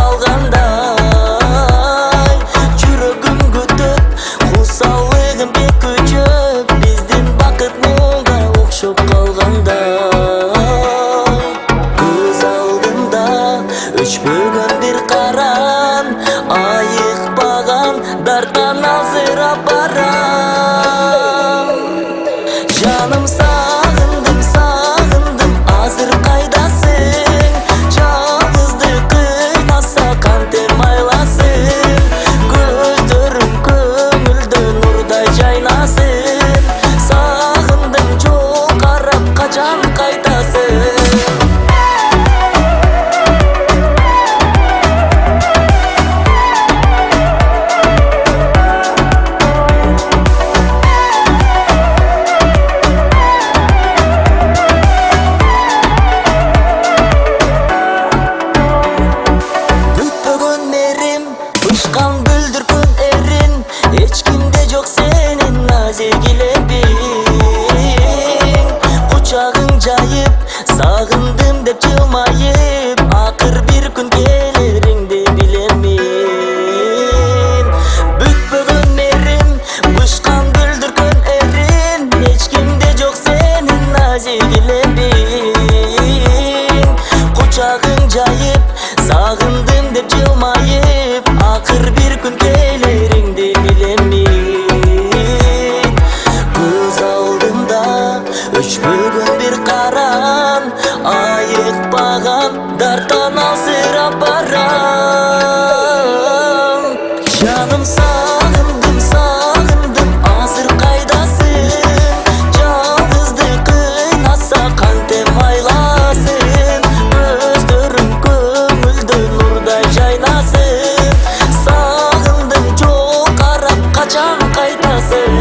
қалғандай, жүрегім күтіп, құсалығым бек күчіп, біздің бақыт мұңға оқшып қалғандай. Көз алдымда өшпөгөн бір қаран, айықпаған дардан алсырап барам. Жаным сағындым, сағындым, азыр қайдасың? Жалғыздық қинаса қантем айласын, көздерің көңілді нұрдай жайнасын. Сағындым, жол қарап қачан қайтасың? Ұшқан бүлдіркін эрин, ешкімде жоқ сенің нәзік лебің. Құшағың жайып, сағындым деп жылмайып, ақыр бір күн келеріңді білемін. Бүкпөгөн мерім, ұшқан бүлдіркін эрин, ешкімде жоқ сенің нәзік лебің. Құшағың жайып, сағындым деп жылмайып, ақыр бір күн келеріңді білемін. Көз алдымда өшпөгөн бір қаран, айықпаған дардан алсырап барам. Жаным сағындым, сағындым, азыр қайдасың? Жалғыздық қинаса қантем айласын, көздерің көңілді нұрдай жайнасын. Сағындым, жол қарап қачан қайтасың?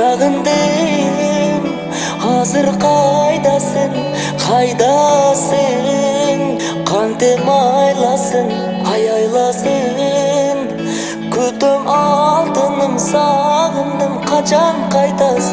Сағындым, азыр қайдасың, қайдасың? Қантем айласын, айласын. Күтім алтыным, сағындым, қачан қайтасың?